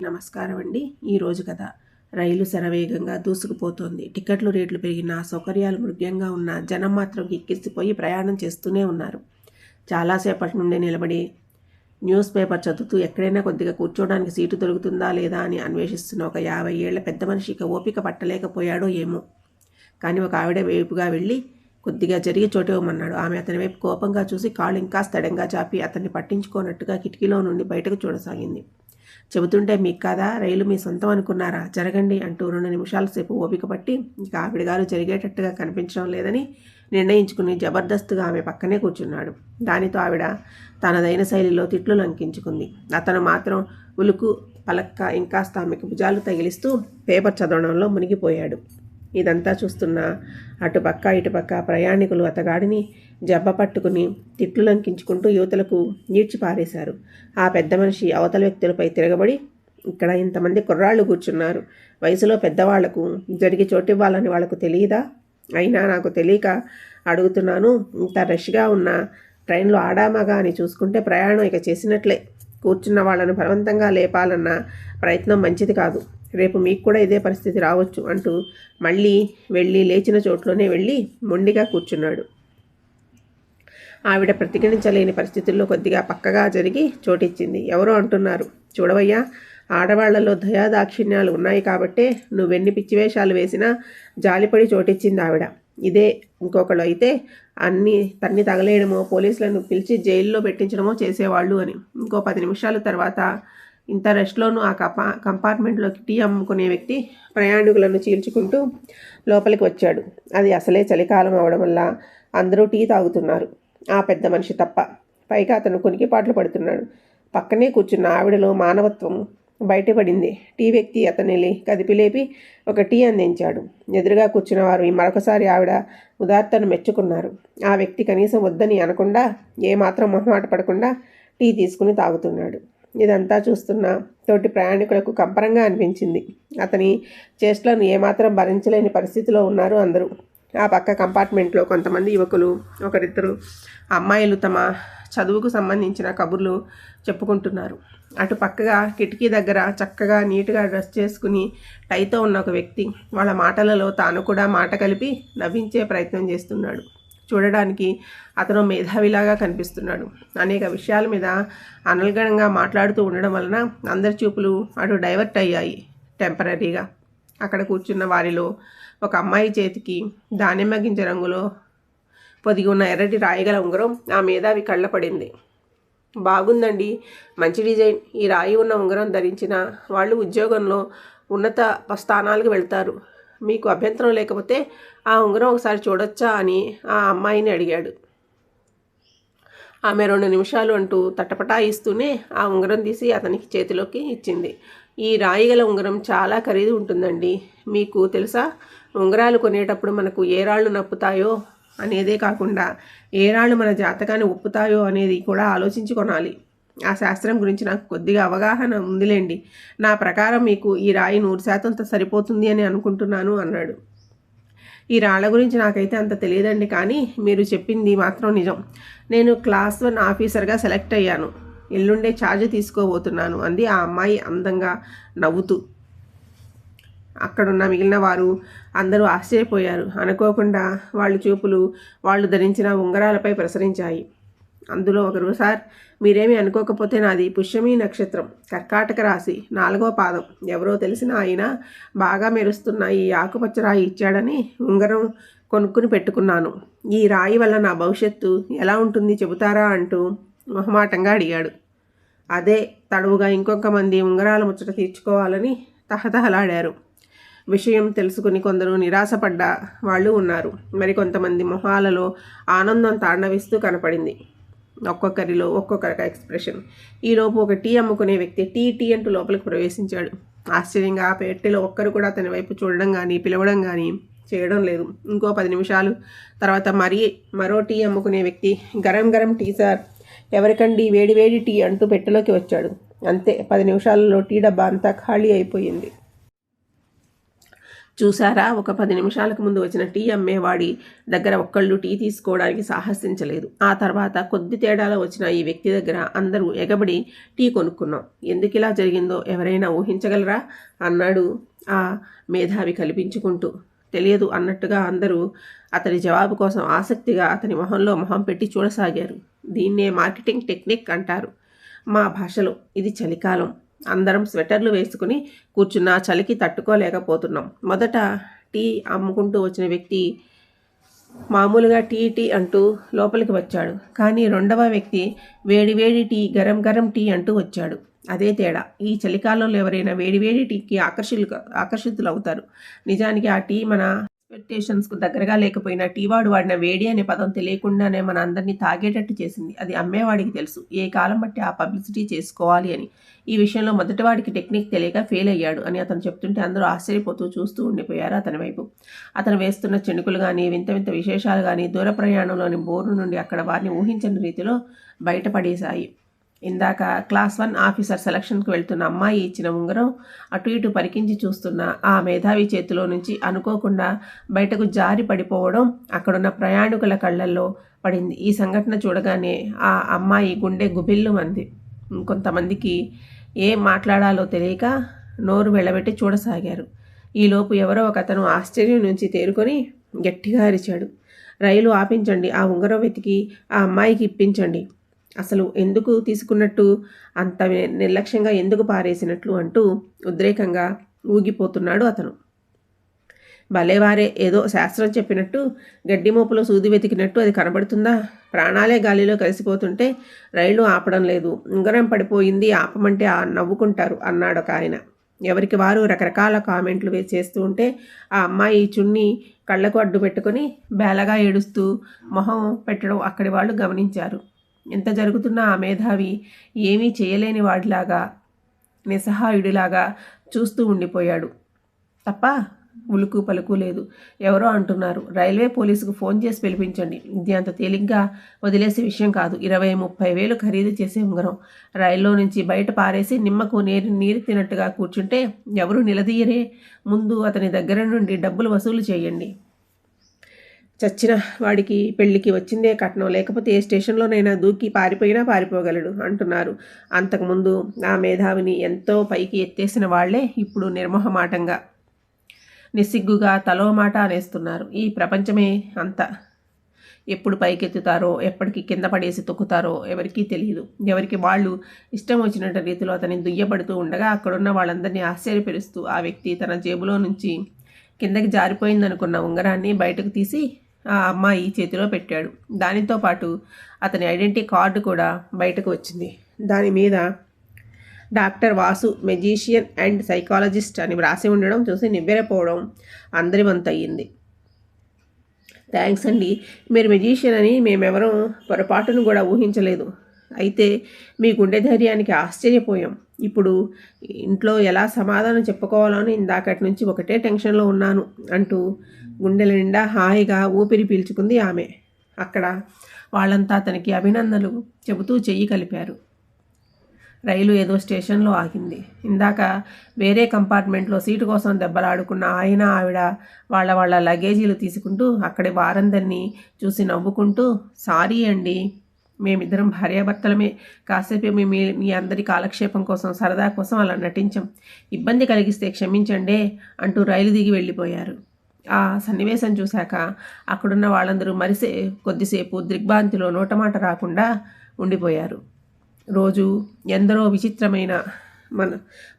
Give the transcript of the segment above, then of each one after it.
నమస్కారం అండి. ఈరోజు కథ. రైలు శరవేగంగా దూసుకుపోతోంది. టికెట్లు రేట్లు పెరిగినా, సౌకర్యాలు మృగ్యంగా ఉన్నా జనం మాత్రం కిక్కిరిసిపోయి ప్రయాణం చేస్తూనే ఉన్నారు. చాలాసేపటి నుండి నిలబడి న్యూస్ పేపర్ చదువుతూ ఎక్కడైనా కొద్దిగా కూర్చోడానికి సీటు దొరుకుతుందా లేదా అని అన్వేషిస్తున్న ఒక 50 ఏళ్ల పెద్ద మనిషి ఇక ఓపిక పట్టలేకపోయాడో ఏమో. కానీ ఒక ఆవిడ వైపుగా వెళ్ళి కొద్దిగా జరిగి చోటివ్వమన్నాడు. ఆమె అతని వైపు కోపంగా చూసి కాళ్ళు ఇంకా స్థిరంగా చాపి అతన్ని పట్టించుకోనట్టుగా కిటికీలో నుండి బయటకు చూడసాగింది. చెబుతుంటే మీకు కాదా, రైలు మీ సొంతం అనుకున్నారా, జరగండి అంటూ 2 నిమిషాల సేపు ఓపిక పట్టి ఇక ఆవిడగారు జరిగేటట్టుగా కనిపించడం లేదని నిర్ణయించుకుని జబర్దస్తుగా ఆమె పక్కనే కూర్చున్నాడు. దానితో ఆవిడ తనదైన శైలిలో తిట్లు లంకించుకుంది. అతను మాత్రం ఉలుకు పలక్క ఇంకాస్త ఆమెకు భుజాలు తగిలిస్తూ పేపర్ చదవడంలో మునిగిపోయాడు. ఇదంతా చూస్తున్న అటుపక్క ఇటుపక్క ప్రయాణికులు అతగాడిని జబ్బ పట్టుకుని తిట్లు లంకించుకుంటూ యువతలకు ఈడ్చి పారేశారు. ఆ పెద్ద మనిషి అవతల వ్యక్తులపై తిరగబడి, ఇక్కడ ఇంతమంది కుర్రాళ్ళు కూర్చున్నారు, వయసులో పెద్దవాళ్లకు జరిగి చోటివ్వాలని వాళ్లకు తెలియదా? అయినా నాకు తెలియక అడుగుతున్నాను. ఇంత రష్గా ఉన్న ట్రైన్లో ఆడామగా అని చూసుకుంటే ప్రయాణం ఇక చేసినట్లే. కూర్చున్న వాళ్ళను బలవంతంగా లేపాలన్న ప్రయత్నం మంచిది కాదు. రేపు మీకు కూడా ఇదే పరిస్థితి రావచ్చు అంటూ మళ్ళీ వెళ్ళి లేచిన చోట్లోనే వెళ్ళి మొండిగా కూర్చున్నాడు. ఆవిడ ప్రతిఘటించలేని పరిస్థితుల్లో కొద్దిగా పక్కగా జరిగి చోటిచ్చింది. ఎవరో అంటున్నారు, చూడవయ్యా, ఆడవాళ్లలో దయాదాక్షిణ్యాలు ఉన్నాయి కాబట్టే నువ్వెన్ని పిచ్చివేషాలు వేసినా జాలిపడి చోటిచ్చింది ఆవిడ. ఇదే ఇంకొకళ్ళు అయితే తన్ని తగలేయడమో పోలీసులను పిలిచి జైల్లో పెట్టించడమో చేసేవాళ్ళు అని. ఇంకో 10 నిమిషాల తర్వాత ఇంత రెస్ట్లోనూ ఆ కంపార్ట్మెంట్లోకి టీ అమ్ముకునే వ్యక్తి ప్రయాణికులను చీల్చుకుంటూ లోపలికి వచ్చాడు. అది అసలే చలికాలం అవడం వల్ల అందరూ టీ తాగుతున్నారు, ఆ పెద్ద మనిషి తప్ప. పైగా అతను కొనికిపాట్లు పడుతున్నాడు. పక్కనే కూర్చున్న ఆవిడలో మానవత్వం బయటపడింది. టీ వ్యక్తి అతనిని కదిపిలేపి ఒక టీ అందించాడు. ఎదురుగా కూర్చున్న వారు మరొకసారి ఆవిడ ఉదార్తను మెచ్చుకున్నారు. ఆ వ్యక్తి కనీసం వద్దని అనకుండా, ఏమాత్రం మొహమాట పడకుండా టీ తీసుకుని తాగుతున్నాడు. ఇదంతా చూస్తున్న తోటి ప్రయాణికులకు కంపరంగా అనిపించింది. అతని చేష్టలను ఏమాత్రం భరించలేని పరిస్థితిలో ఉన్నారు అందరూ. ఆ పక్క కంపార్ట్మెంట్లో కొంతమంది యువకులు, ఒకరిద్దరు అమ్మాయిలు తమ చదువుకు సంబంధించిన కబుర్లు చెప్పుకుంటున్నారు. అటు పక్కగా కిటికీ దగ్గర చక్కగా నీట్గా డ్రెస్ చేసుకుని టైతో ఉన్న ఒక వ్యక్తి వాళ్ళ మాటలలో తాను కూడా మాట కలిపి నవ్వించే ప్రయత్నం చేస్తున్నాడు. చూడడానికి అతను మేధావిలాగా కనిపిస్తున్నాడు. అనేక విషయాల మీద అనర్గళంగా మాట్లాడుతూ ఉండడం వలన అందరి చూపులు అటు డైవర్ట్ అయ్యాయి టెంపరీగా. అక్కడ కూర్చున్న వారిలో ఒక అమ్మాయి చేతికి దానిమ్మ గింజ రంగులో పొదిగి ఉన్న ఎర్రటి రాయిగల ఉంగరం ఆ మేధావి కళ్ళ పడింది. బాగుందండి, మంచి డిజైన్. ఈ రాయి ఉన్న ఉంగరం ధరించిన వాళ్ళు ఉద్యోగంలో ఉన్నత స్థానాలకు వెళ్తారు. మీకు అభ్యంతరం లేకపోతే ఆ ఉంగరం ఒకసారి చూడొచ్చా అని ఆ అమ్మాయిని అడిగాడు. ఆమె 2 నిమిషాలు అంటూ తటపటాయిస్తూనే ఆ ఉంగరం తీసి అతనికి చేతిలోకి ఇచ్చింది. ఈ రాయిగల ఉంగరం చాలా ఖరీదు ఉంటుందండి. మీకు తెలుసా, ఉంగరాలు కొనేటప్పుడు మనకు ఏ రాళ్ళు నప్పుతాయో అనేదే కాకుండా ఏ రాళ్ళు మన జాతకాన్ని ఒప్పుతాయో అనేది కూడా ఆలోచించి కొనాలి. ఆ శాస్త్రం గురించి నాకు కొద్దిగా అవగాహన ఉందిలేండి. నా ప్రకారం మీకు ఈ రాయి 100% సరిపోతుంది అని అనుకుంటున్నాను అన్నాడు. ఈ రాళ్ల గురించి నాకైతే అంత తెలియదండి, కానీ మీరు చెప్పింది మాత్రం నిజం. నేను క్లాస్ 1 ఆఫీసర్గా సెలెక్ట్ అయ్యాను. ఎల్లుండే ఛార్జ్ తీసుకోబోతున్నాను అంది ఆ అమ్మాయి అందంగా నవ్వుతూ. అక్కడున్న మిగిలిన వారు అందరూ ఆశ్చర్యపోయారు. అనుకోకుండా వాళ్ళ చూపులు వాళ్ళు ధరించిన ఉంగరాలపై ప్రసరించాయి. అందులో ఒకరు, సార్ మీరేమీ అనుకోకపోతే నాది పుష్యమీ నక్షత్రం, కర్కాటక రాశి, 4వ పాదం. ఎవరో తెలిసిన ఆయన బాగా మెరుస్తున్న ఈ ఆకుపచ్చ రాయి ఇచ్చాడని ఉంగరం కొనుక్కుని పెట్టుకున్నాను. ఈ రాయి వల్ల నా భవిష్యత్తు ఎలా ఉంటుంది చెబుతారా అంటూ మొహమాటంగా అడిగాడు. అదే తడువుగా ఇంకొంతమంది ఉంగరాల ముచ్చట తీర్చుకోవాలని తహతహలాడారు. విషయం తెలుసుకుని కొందరు నిరాశపడ్డ వాళ్ళు ఉన్నారు. మరికొంతమంది మొహాలలో ఆనందం తాండవిస్తూ కనపడింది. ఒక్కొక్కరిలో ఒక్కొక్క ఎక్స్ప్రెషన్. ఈలోపు ఒక టీ అమ్ముకునే వ్యక్తి టీ అంటూ లోపలికి ప్రవేశించాడు. ఆశ్చర్యంగా ఆ పెట్టెలో ఒక్కరు కూడా అతని వైపు చూడడం కానీ పిలవడం కానీ చేయడం లేదు. ఇంకో 10 నిమిషాలు తర్వాత మరో టీ అమ్ముకునే వ్యక్తి, గరం గరం టీ సార్, ఎవరికండి వేడి వేడి టీ అంటూ పెట్టెలోకి వచ్చాడు. అంతే, 10 నిమిషాలలో టీ డబ్బా అంతా ఖాళీ అయిపోయింది. చూసారా, ఒక 10 నిమిషాలకు ముందు వచ్చిన టీ అమ్మేవాడి దగ్గర ఒక్కళ్ళు టీ తీసుకోవడానికి సాహసించలేదు. ఆ తర్వాత కొద్ది తేడాలో వచ్చిన ఈ వ్యక్తి దగ్గర అందరూ ఎగబడి టీ కొనుక్కున్నాం. ఎందుకు ఇలా జరిగిందో ఎవరైనా ఊహించగలరా అన్నాడు ఆ మేధావి కల్పించుకుంటూ. తెలియదు అన్నట్టుగా అందరూ అతడి జవాబు కోసం ఆసక్తిగా అతని మొహంలో మొహం పెట్టి చూడసాగారు. దీన్నే మార్కెటింగ్ టెక్నిక్ అంటారు మా భాషలో. ఇది చలికాలం. అందరం స్వెటర్లు వేసుకుని కూర్చున్న చలికి తట్టుకోలేకపోతున్నాం. మొదట టీ అమ్ముకుంటూ వచ్చిన వ్యక్తి మామూలుగా టీ అంటూ లోపలికి వచ్చాడు. కానీ రెండవ వ్యక్తి వేడివేడి టీ, గరం గరం టీ అంటూ వచ్చాడు. అదే తేడా. ఈ చలికాలంలో ఎవరైనా వేడివేడి టీకి ఆకర్షితులు అవుతారు. నిజానికి ఆ టీ మన ఎక్స్పెక్టేషన్స్కు దగ్గరగా లేకపోయినా టీవాడు వాడిన వేడి అనే పదం తెలియకుండానే మన అందరినీ తాగేటట్టు చేసింది. అది అమ్మేవాడికి తెలుసు ఏ కాలం బట్టి ఆ పబ్లిసిటీ చేసుకోవాలి అని. ఈ విషయంలో మొదటివాడికి టెక్నిక్ తెలియక ఫెయిల్ అయ్యాడు అని అతను చెప్తుంటే అందరూ ఆశ్చర్యపోతూ చూస్తూ ఉండిపోయారు అతని వైపు. అతను వేస్తున్న చెణుకులు కానీ, వింత వింత విశేషాలు కానీ దూర ప్రయాణంలోని బోర్డు నుండి అక్కడ వారిని ఊహించని రీతిలో బయటపడేశాయి. ఇందాక క్లాస్ 1 ఆఫీసర్ సెలక్షన్కు వెళ్తున్న అమ్మాయి ఇచ్చిన ఉంగరం అటు ఇటు పరికించి చూస్తున్న ఆ మేధావి చేతిలో నుంచి అనుకోకుండా బయటకు జారి పడిపోవడం అక్కడున్న ప్రయాణికుల కళ్ళల్లో పడింది. ఈ సంఘటన చూడగానే ఆ అమ్మాయి గుండె గుబిల్లుమంది. ఇంకొంతమందికి ఏం మాట్లాడాలో తెలియక నోరు వెళ్ళబెట్టి చూడసాగారు. ఈలోపు ఎవరో ఒకతను ఆశ్చర్యం నుంచి తేరుకొని గట్టిగా అరిచాడు, రైలు ఆపించండి, ఆ ఉంగరం వెతికి ఆ అమ్మాయికి ఇప్పించండి. అసలు ఎందుకు తీసుకున్నట్టు, అంత నిర్లక్ష్యంగా ఎందుకు పారేసినట్లు అంటూ ఉద్రేకంగా ఊగిపోతున్నాడు అతను. భలేవారే, ఏదో శాస్త్రం చెప్పినట్టు గడ్డి మోపులో సూది వెతికినట్టు అది కనబడుతుందా? ప్రాణాలే గాలిలో కలిసిపోతుంటే రైలు ఆపడం లేదు, ఉంగరం పడిపోయింది ఆపమంటే నవ్వుకుంటారు అన్నాడు ఒక ఆయన. ఎవరికి వారు రకరకాల కామెంట్లు చేస్తూ ఉంటే ఆ అమ్మాయి చున్ని కళ్ళకు అడ్డు పెట్టుకొని బేలగా ఏడుస్తూ మొహం పెట్టడం అక్కడి వాళ్ళు గమనించారు. ఎంత జరుగుతున్నా ఆ మేధావి ఏమీ చేయలేని వాడిలాగా, నిస్సహాయుడిలాగా చూస్తూ ఉండిపోయాడు తప్ప ఉలుకు పలుకు లేదు. ఎవరో అంటున్నారు, రైల్వే పోలీసుకు ఫోన్ చేసి పిలిపించండి. ఇది అంత తేలిగ్గా వదిలేసే విషయం కాదు. 20-30 వేలు ఖరీదు చేసే ఉంగరం రైల్లో నుంచి బయట పారేసి నిమ్మకు నీరు తినట్టుగా కూర్చుంటే ఎవరు నిలదీయరే. ముందు అతని దగ్గర నుండి డబ్బులు వసూలు చేయండి. చచ్చిన వాడికి పెళ్లికి వచ్చిందే కట్నం, లేకపోతే ఏ స్టేషన్లోనైనా దూకి పారిపోయినా పారిపోగలడు అంటున్నారు. అంతకుముందు ఆ మేధావిని ఎంతో పైకి ఎత్తేసిన వాళ్లే ఇప్పుడు నిర్మోహమాటంగా నిస్సిగ్గుగా తలో మాట అనేస్తున్నారు. ఈ ప్రపంచమే అంత. ఎప్పుడు పైకెత్తుతారో, ఎప్పటికి కింద పడేసి తొక్కుతారో ఎవరికీ తెలియదు. ఎవరికి వాళ్ళు ఇష్టం వచ్చినట్టు రీతిలో అతని దుయ్యబడుతూ ఉండగా అక్కడున్న వాళ్ళందరినీ ఆశ్చర్యపరుస్తూ ఆ వ్యక్తి తన జేబులో నుంచి కిందకి జారిపోయిందనుకున్న ఉంగరాన్ని బయటకు తీసి ఆ అమ్మాయి చేతిలో పెట్టాడు. దానితో పాటు అతని ఐడెంటిటీ కార్డు కూడా బయటకు వచ్చింది. దాని మీద doctor Vasu, magician and psychologist అని వ్రాసి ఉండడం చూసి నివ్వెరపోవడం అందరి వంతయ్యింది. థ్యాంక్స్ అండి, మీరు మెజీషియన్ అని మేమెవరం పొరపాటును కూడా ఊహించలేదు. అయితే మీ గుండె ధైర్యానికి ఆశ్చర్యపోయాం. ఇప్పుడు ఇంట్లో ఎలా సమాధానం చెప్పుకోవాలని ఇందాకటి నుంచి ఒకటే టెన్షన్లో ఉన్నాను అంటూ గుండెల నిండా హాయిగా ఊపిరి పీల్చుకుంది ఆమె. అక్కడ వాళ్ళంతా అతనికి అభినందనలు చెబుతూ చెయ్యి కలిపారు. రైలు ఏదో స్టేషన్లో ఆగింది. ఇందాక వేరే కంపార్ట్మెంట్లో సీటు కోసం దెబ్బలాడుకున్న ఆయన ఆవిడ వాళ్ళ లగేజీలు తీసుకుంటూ అక్కడి వారందరినీ చూసి నవ్వుకుంటూ, సారీ అండి, మేమిద్దరం భార్యాభర్తలమే, కాసేపు మీ అందరి కాలక్షేపం కోసం, సరదా కోసం అలా నటించాం, ఇబ్బంది కలిగిస్తే క్షమించండే అంటూ రైలు దిగి వెళ్ళిపోయారు. ఆ సన్నివేశం చూశాక అక్కడున్న వాళ్ళందరూ కొద్దిసేపు దిగ్భ్రాంతిలో నోటమాట రాకుండా ఉండిపోయారు. రోజు ఎందరో విచిత్రమైన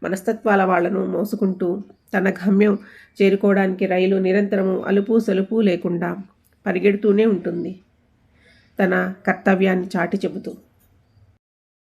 మనస్తత్వాల వాళ్లను మోసుకుంటూ తన గమ్యం చేరుకోవడానికి రైలు నిరంతరము అలుపు సలుపు లేకుండా పరిగెడుతూనే ఉంటుంది, తన కర్తవ్యాన్ని చాటి చెబుతూ.